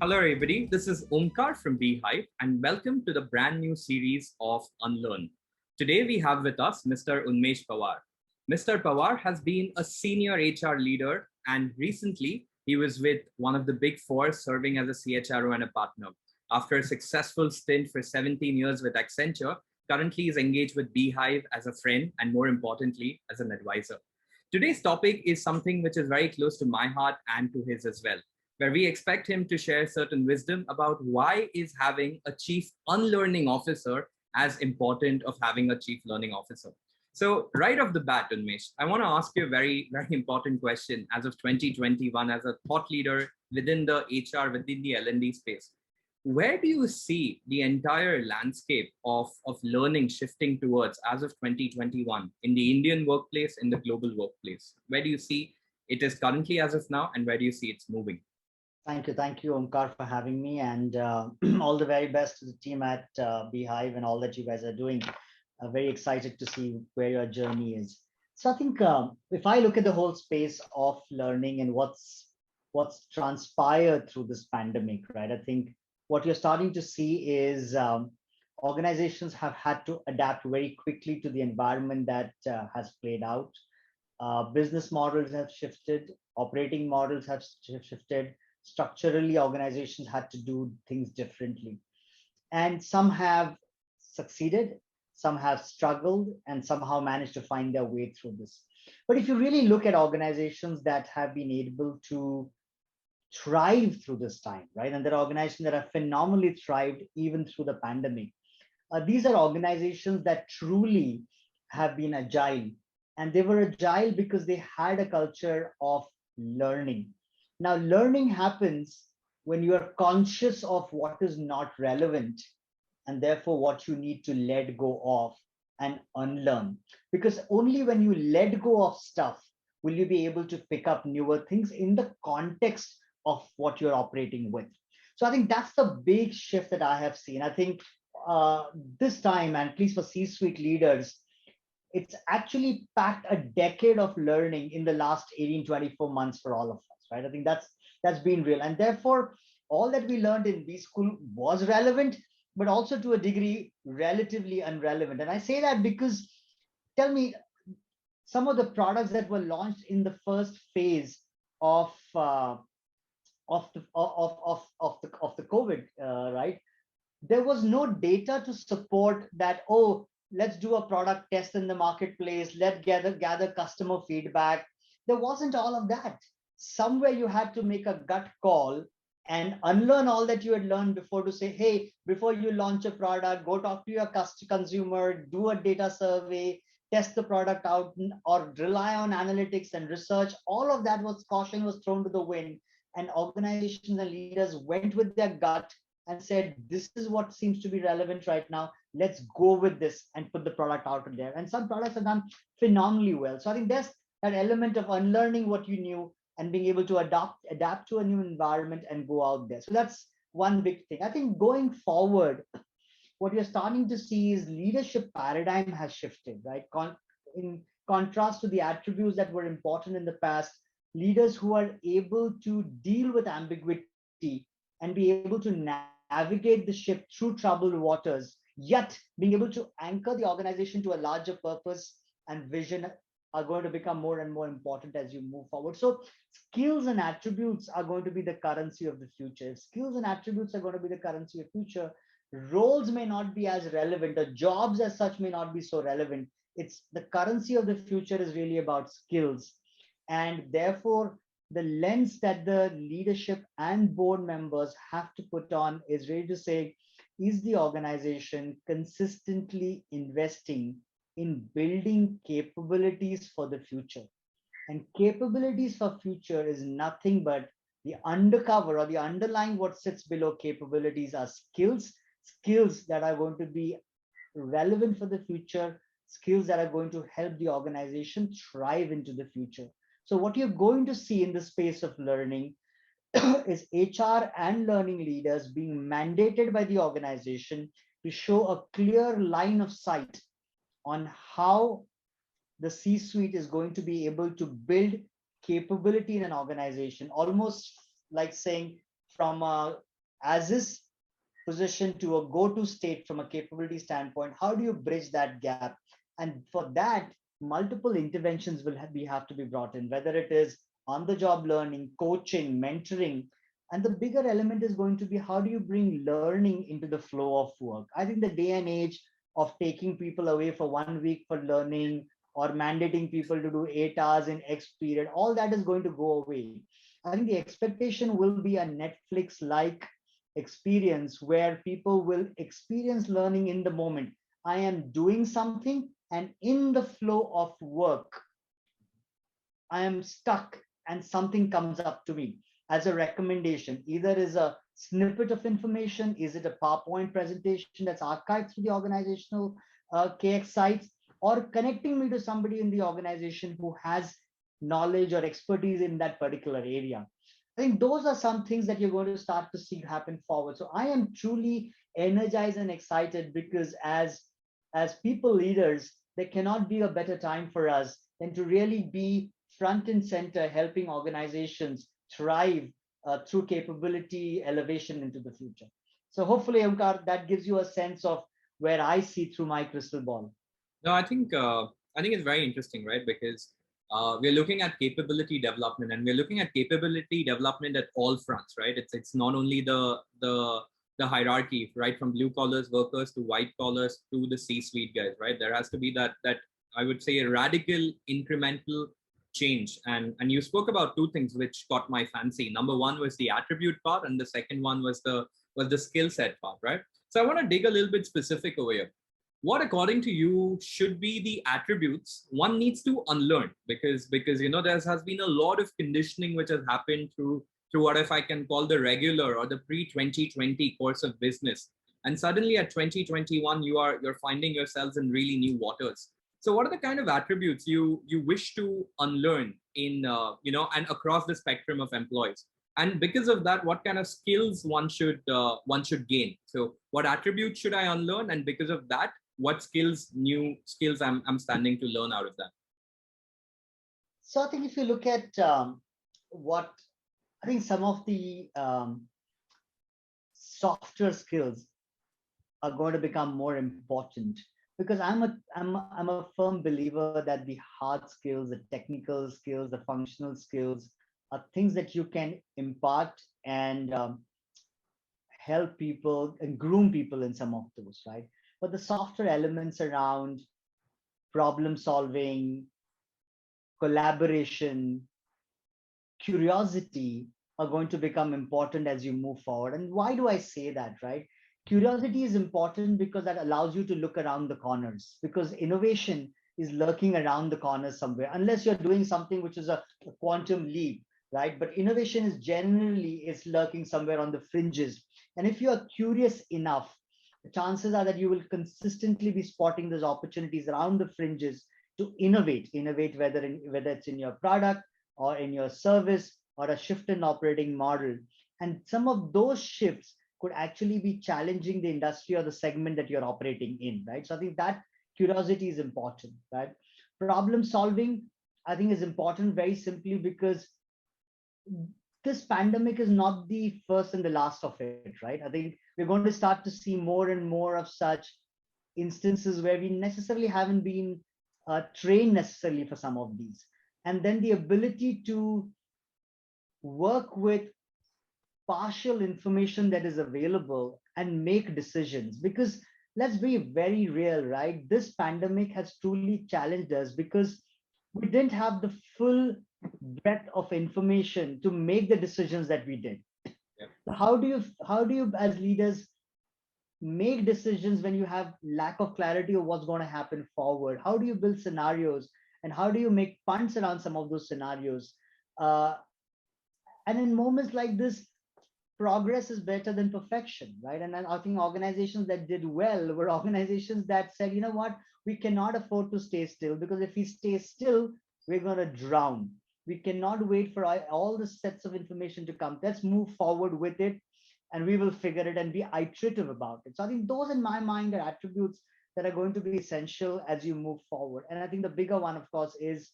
Hello, everybody. This is Omkar from BHyve, and welcome to the brand new series of Unlearn. Today, we have with us Mr. Unmesh Pawar. Mr. Pawar has been a senior HR leader, and recently he was with one of the big four serving as a CHRO and a partner. After a successful stint for 17 years with Accenture, currently he is engaged with BHyve as a friend and, more importantly, as an advisor. Today's topic is something which is very close to my heart and to his as well, where we expect him to share certain wisdom about why is having a chief unlearning officer as important of having a chief learning officer. So right off the bat, Unmesh, I want to ask you a very, very important question as of 2021, as a thought leader within the HR, within the L&D space. Where do you see the entire landscape of learning shifting towards as of 2021 in the Indian workplace, in the global workplace? Where do you see it is currently as of now, and where do you see it's moving? Thank you, Omkar, for having me, and all the very best to the team at BHyve and all that you guys are doing. Very excited to see where your journey is. So I think if I look at the whole space of learning and what's transpired through this pandemic, right? I think what you're starting to see is organizations have had to adapt very quickly to the environment that has played out. Business models have shifted, operating models have shifted. Structurally, organizations had to do things differently. And some have succeeded, some have struggled, and somehow managed to find their way through this. But if you really look at organizations that have been able to thrive through this time, right? And there are organizations that have phenomenally thrived even through the pandemic. These are organizations that truly have been agile. And they were agile because they had a culture of learning. Now, learning happens when you are conscious of what is not relevant and therefore what you need to let go of and unlearn. Because only when you let go of stuff will you be able to pick up newer things in the context of what you're operating with. So I think that's the big shift that I have seen. I think this time, and at least for C-suite leaders, it's actually packed a decade of learning in the last 18, 24 months for all of us, right? I think that's been real. And therefore, all that we learned in B school was relevant, but also to a degree, relatively irrelevant. And I say that because tell me, some of the products that were launched in the first phase of the COVID, right? There was no data to support that. Oh, let's do a product test in the marketplace. Let's gather customer feedback. There wasn't all of that. Somewhere you had to make a gut call and unlearn all that you had learned before to say, hey, before you launch a product, go talk to your consumer, do a data survey, test the product out, or rely on analytics and research. All of that was caution was thrown to the wind, and organizations and leaders went with their gut and said, this is what seems to be relevant right now. Let's go with this and put the product out there. And some products are done phenomenally well. So I think there's that element of unlearning what you knew and being able to adapt to a new environment and go out there. So that's one big thing. I think going forward, what you're starting to see is leadership paradigm has shifted, right? In contrast to the attributes that were important in the past, leaders who are able to deal with ambiguity and be able to navigate the ship through troubled waters, yet being able to anchor the organization to a larger purpose and vision are going to become more and more important as you move forward. So skills and attributes are going to be the currency of the future. If skills and attributes are going to be the currency of future, roles may not be as relevant, the jobs as such may not be so relevant. It's the currency of the future is really about skills. And therefore, the lens that the leadership and board members have to put on is really to say, is the organization consistently investing in building capabilities for the future? And capabilities for future is nothing but the undercover or the underlying what sits below capabilities are skills that are going to be relevant for the future, skills that are going to help the organization thrive into the future. So what you're going to see in the space of learning is HR and learning leaders being mandated by the organization to show a clear line of sight on how the C-suite is going to be able to build capability in an organization, almost like saying from a as is positioned to a go-to state from a capability standpoint, how do you bridge that gap? And for that, multiple interventions have to be brought in, whether it is on the job learning, coaching, mentoring. And the bigger element is going to be how do you bring learning into the flow of work? I think the day and age of taking people away for 1 week for learning or mandating people to do 8 hours in X period, all that is going to go away. I think the expectation will be a Netflix like experience where people will experience learning in the moment. I am doing something, and in the flow of work, I am stuck and something comes up to me as a recommendation. Either is a snippet of information, is it a PowerPoint presentation that's archived through the organizational KX sites, or connecting me to somebody in the organization who has knowledge or expertise in that particular area. I think those are some things that you're going to start to see happen forward. So I am truly energized and excited because as people leaders, there cannot be a better time for us than to really be front and center, helping organizations thrive through capability elevation into the future. So hopefully, Omkar, that gives you a sense of where I see through my crystal ball. No, I think it's very interesting, right? Because we're looking at capability development, and we're looking at capability development at all fronts, right? It's not only the hierarchy, right, from blue collars workers to white collars to the C-suite guys, right? There has to be that I would say a radical incremental change. And you spoke about two things which caught my fancy. Number one was the attribute part, and the second one was the skill set part, right? So I want to dig a little bit specific over here. What according to you should be the attributes one needs to unlearn? Because you know there has been a lot of conditioning which has happened through what if I can call the regular or the pre-2020 course of business, and suddenly at 2021 you're finding yourselves in really new waters. So what are the kind of attributes you wish to unlearn in and across the spectrum of employees? And because of that, what kind of skills one should gain? So what attributes should I unlearn? And because of that, what new skills I'm standing to learn out of that? So I think if you look at what I think some of the softer skills are going to become more important because I'm a firm believer that the hard skills, the technical skills, the functional skills are things that you can impart and help people and groom people in some of those, right? But the softer elements around problem solving, collaboration, curiosity are going to become important as you move forward. And why do I say that, right? Curiosity is important because that allows you to look around the corners, because innovation is lurking around the corners somewhere, unless you're doing something which is a quantum leap, right? But innovation is generally is lurking somewhere on the fringes. And if you are curious enough, the chances are that you will consistently be spotting those opportunities around the fringes to innovate whether it's in your product or in your service or a shift in operating model. And some of those shifts could actually be challenging the industry or the segment that you're operating in, right? So I think that curiosity is important, right? Problem solving, I think, is important very simply because this pandemic is not the first and the last of it, right? I think we're going to start to see more and more of such instances where we necessarily haven't been trained necessarily for some of these. And then the ability to work with partial information that is available and make decisions. Because let's be very real, right? This pandemic has truly challenged us because we didn't have the full breadth of information to make the decisions that we did. Yeah. How do you as leaders make decisions when you have lack of clarity of what's going to happen forward? How do you build scenarios, and how do you make punts around some of those scenarios? uh, and in moments like this, progress is better than perfection, right? And I think organizations that did well were organizations that said, you know what, we cannot afford to stay still, because if we stay still, we're going to drown. We cannot wait for all the sets of information to come. Let's move forward with it, and we will figure it and be iterative about it. So I think those, in my mind, are attributes that are going to be essential as you move forward. And I think the bigger one, of course, is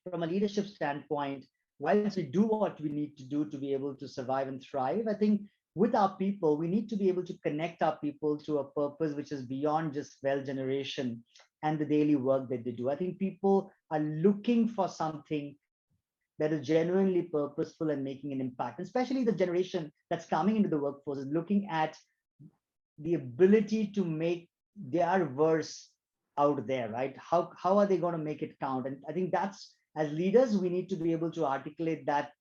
from a leadership standpoint, whilst we do what we need to do to be able to survive and thrive, I think with our people, we need to be able to connect our people to a purpose which is beyond just wealth generation and the daily work that they do. I think people are looking for something that is genuinely purposeful and making an impact, and especially the generation that's coming into the workforce is looking at the ability to make their verse out there, right? How are they going to make it count? And I think that's, as leaders, we need to be able to articulate that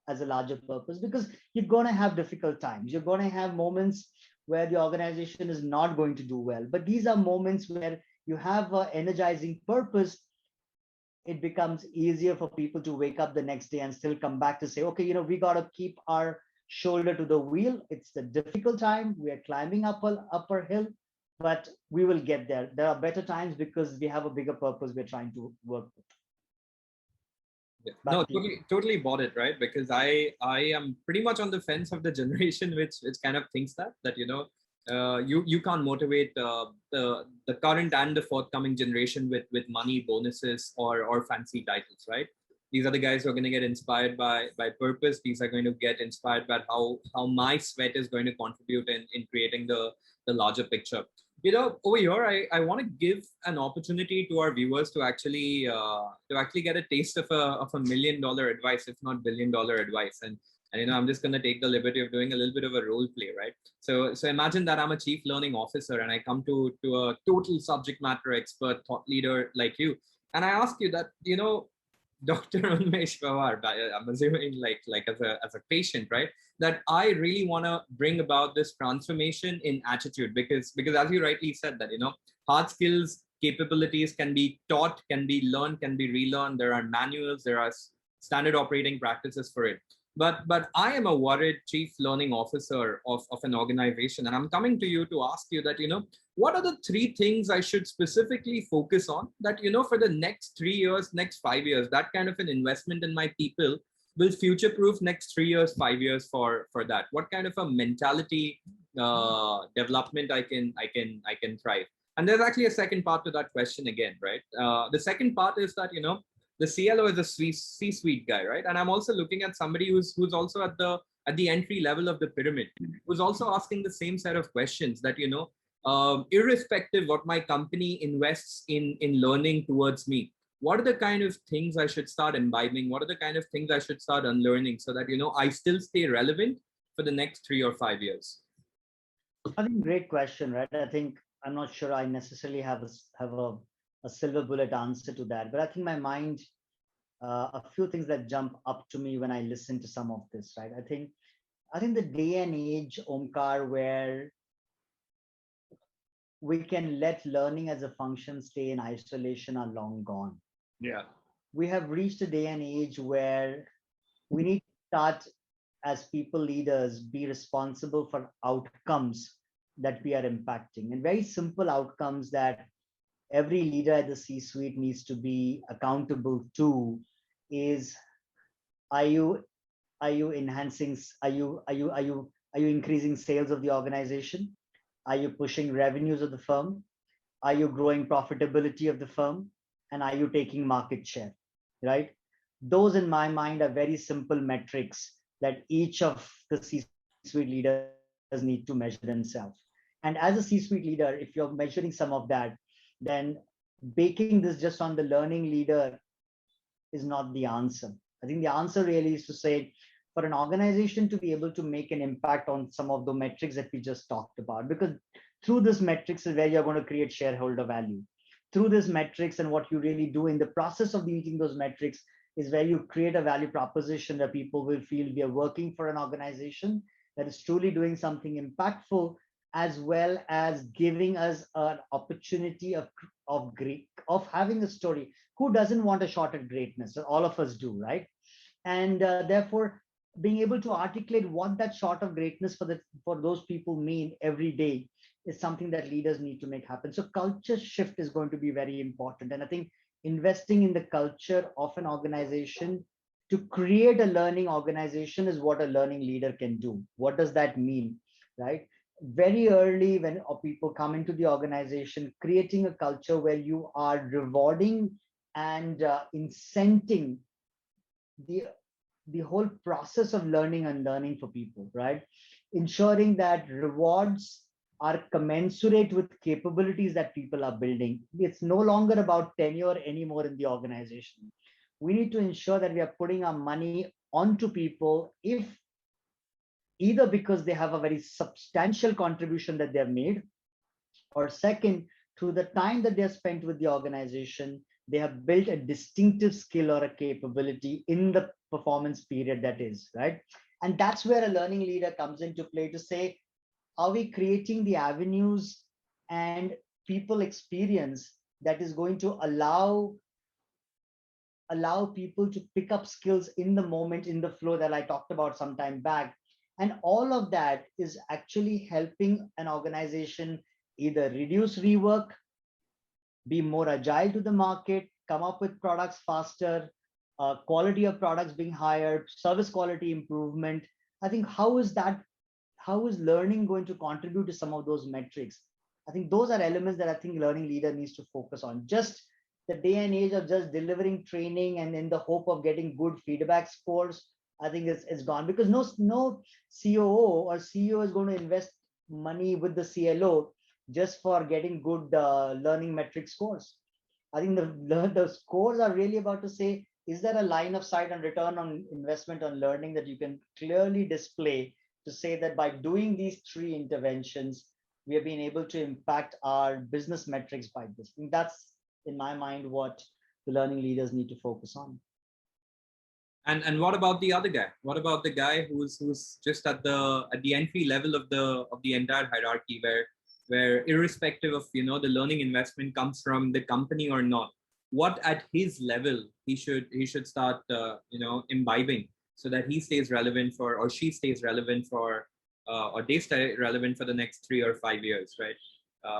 as a larger purpose, because you're going to have difficult times. You're going to have moments where the organization is not going to do well. But these are moments where you have an energizing purpose. It becomes easier for people to wake up the next day and still come back to say, okay, we got to keep our shoulder to the wheel. It's a difficult time. We are climbing up an upper hill, but we will get there. There are better times because we have a bigger purpose we're trying to work with. Yeah. No, totally bought it, right? Because I am pretty much on the fence of the generation which kind of thinks that you can't motivate the current and the forthcoming generation with money, bonuses, or fancy titles, right? These are the guys who are going to get inspired by purpose. These are going to get inspired by how my sweat is going to contribute in creating the larger picture. Over here, I want to give an opportunity to our viewers to actually get a taste of a $1 million advice, if not $1 billion advice. And I'm just going to take the liberty of doing a little bit of a role play, right? So imagine that I'm a chief learning officer and I come to a total subject matter expert, thought leader like you, and I ask you that, Dr. Unmesh Pawar, I'm assuming like as a patient, right? That I really want to bring about this transformation in attitude, because as you rightly said that, hard skills, capabilities can be taught, can be learned, can be relearned. There are manuals, there are standard operating practices for it. But I am a worried chief learning officer of an organization, and I'm coming to you to ask you that, what are the 3 things I should specifically focus on that, for the next 3 years, next 5 years, that kind of an investment in my people will future proof next 3 years, 5 years for that? What kind of a mentality development I can thrive? And there's actually a second part to that question again, right? The second part is that, the CLO is a C-suite guy, right? And I'm also looking at somebody who's also at the entry level of the pyramid, who's also asking the same set of questions that, irrespective what my company invests in learning towards me, what are the kind of things I should start imbibing? What are the kind of things I should start unlearning so that, I still stay relevant for the next 3 or 5 years? I think great question, right? I think I'm not sure I necessarily have a silver bullet answer to that, but I think my mind, a few things that jump up to me when I listen to some of this, right? I think the day and age, Omkar, where we can let learning as a function stay in isolation are long gone. Yeah. We have reached a day and age where we need to start, as people leaders, be responsible for outcomes that we are impacting, and very simple outcomes that every leader at the C-suite needs to be accountable to is, are you enhancing, are you increasing sales of the organization? Are you pushing revenues of the firm? Are you growing profitability of the firm? And are you taking market share, right? Those in my mind are very simple metrics that each of the C-suite leaders need to measure themselves. And as a C-suite leader, if you're measuring some of that, then baking this just on the learning leader is not the answer. I think the answer really is to say, for an organization to be able to make an impact on some of the metrics that we just talked about, because through this metrics is where you're going to create shareholder value. Through this metrics and what you really do in the process of meeting those metrics is where you create a value proposition that people will feel we are working for an organization that is truly doing something impactful, as well as giving us an opportunity of having a story. Who doesn't want a shot at greatness? All of us do, right? And therefore, being able to articulate what that shot of greatness for those people mean every day is something that leaders need to make happen. So culture shift is going to be very important. And I think investing in the culture of an organization to create a learning organization is what a learning leader can do. What does that mean, right? Very early when people come into the organization, creating a culture where you are rewarding and incenting the whole process of learning and learning for people, right? ensuring that rewards are commensurate with capabilities that people are building. It's no longer about tenure anymore in the organization. We need to ensure that we are putting our money onto people, if either because they have a very substantial contribution that they've made, or second, through the time that they're spent with the organization, they have built a distinctive skill or a capability in the performance period that is, right? And that's where a learning leader comes into play to say, are we creating the avenues and people experience that is going to allow people to pick up skills in the moment, in the flow that I talked about some time back. And all of that is actually helping an organization either reduce rework, be more agile to the market, come up with products faster, quality of products being higher, service quality improvement. I think how is learning going to contribute to some of those metrics? I think those are elements that I think learning leader needs to focus on. Just the day and age of just delivering training and in the hope of getting good feedback scores, I think it's gone, because no COO or CEO is going to invest money with the CLO just for getting good learning metric scores. I think the scores are really about to say, is there a line of sight and return on investment on learning that you can clearly display to say that by doing these three interventions, we have been able to impact our business metrics by this. I think that's, in my mind, what the learning leaders need to focus on. And what about the other guy? What about the guy who's just at the entry level of the entire hierarchy, where irrespective of the learning investment comes from the company or not, what at his level he should start imbibing, so that he stays relevant for, or she stays relevant for, or they stay relevant for the next 3 or 5 years, right?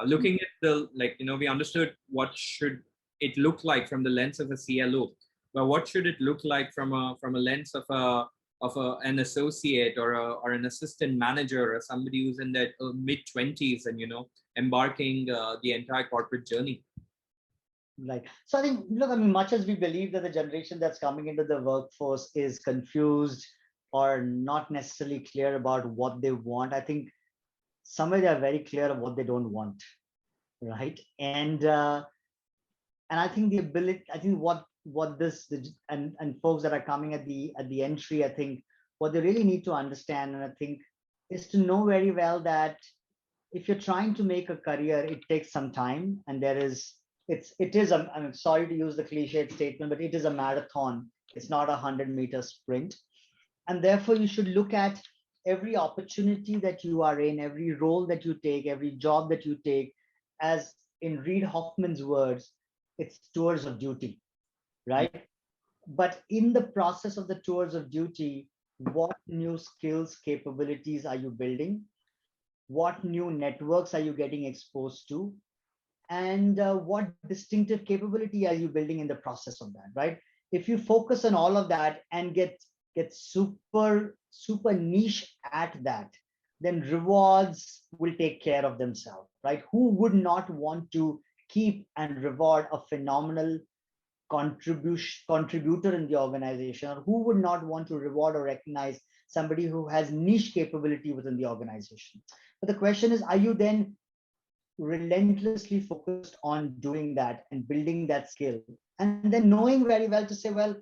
Looking at we understood what should it look like from the lens of a CLO, but what should it look like from a lens of an associate or an assistant manager, or somebody who's in their mid-20s and embarking the entire corporate journey? Right. So I think, look, I mean, much as we believe that the generation that's coming into the workforce is confused or not necessarily clear about what they want, I think somewhere they are very clear of what they don't want, right? And I think the ability, I think what this and folks that are coming at the entry, I think what they really need to understand, and I think, is to know very well that if you're trying to make a career, it takes some time, and I'm sorry to use the cliched statement, but it is a marathon. It's not a 100-meter sprint. And therefore you should look at every opportunity that you are in, every role that you take, every job that you take, as, in Reid Hoffman's words, it's tours of duty, right? But in the process of the tours of duty, what new skills, capabilities are you building? What new networks are you getting exposed to? And what distinctive capability are you building in the process of that, right? If you focus on all of that and get super niche at that, then rewards will take care of themselves, right? Who would not want to keep and reward a phenomenal contributor in the organization? Or who would not want to reward or recognize somebody who has niche capability within the organization? But the question is, are you then relentlessly focused on doing that and building that skill, and then knowing very well to say, well,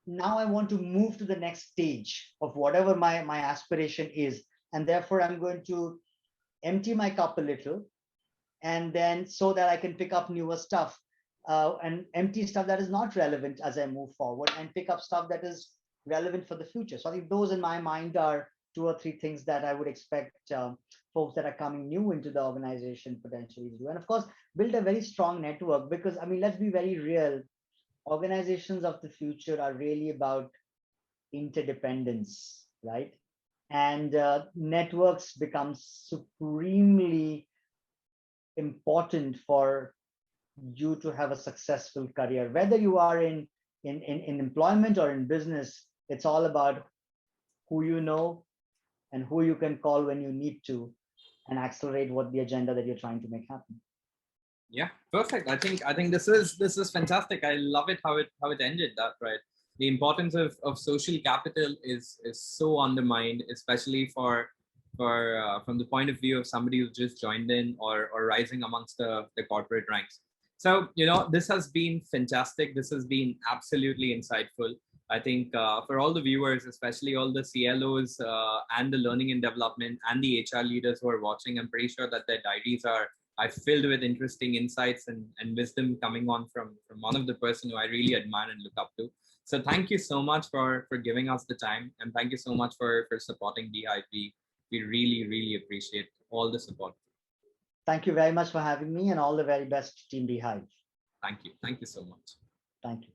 now I want to move to the next stage of whatever my aspiration is, and therefore I'm going to empty my cup a little, and then so that I can pick up newer stuff, and empty stuff that is not relevant as I move forward, and pick up stuff that is relevant for the future. So I think those, in my mind, are 2 or 3 things that I would expect folks that are coming new into the organization potentially to do. And of course, build a very strong network, because I mean, let's be very real. Organizations of the future are really about interdependence, right? And networks become supremely important for you to have a successful career. Whether you are in employment or in business, it's all about who you know and who you can call when you need to, and accelerate what the agenda that you're trying to make happen. Yeah, perfect. I think this is fantastic. I love it how it ended that, right? The importance of social capital is so undermined, especially for from the point of view of somebody who's just joined in or rising amongst the corporate ranks. So, this has been fantastic. This has been absolutely insightful. I think for all the viewers, especially all the CLOs and the learning and development and the HR leaders who are watching, I'm pretty sure that their diaries are filled with interesting insights and wisdom coming on from one of the person who I really admire and look up to. So thank you so much for giving us the time, and thank you so much for supporting BHyve. We really, really appreciate all the support. Thank you very much for having me, and all the very best, Team BHyve. Thank you. Thank you so much. Thank you.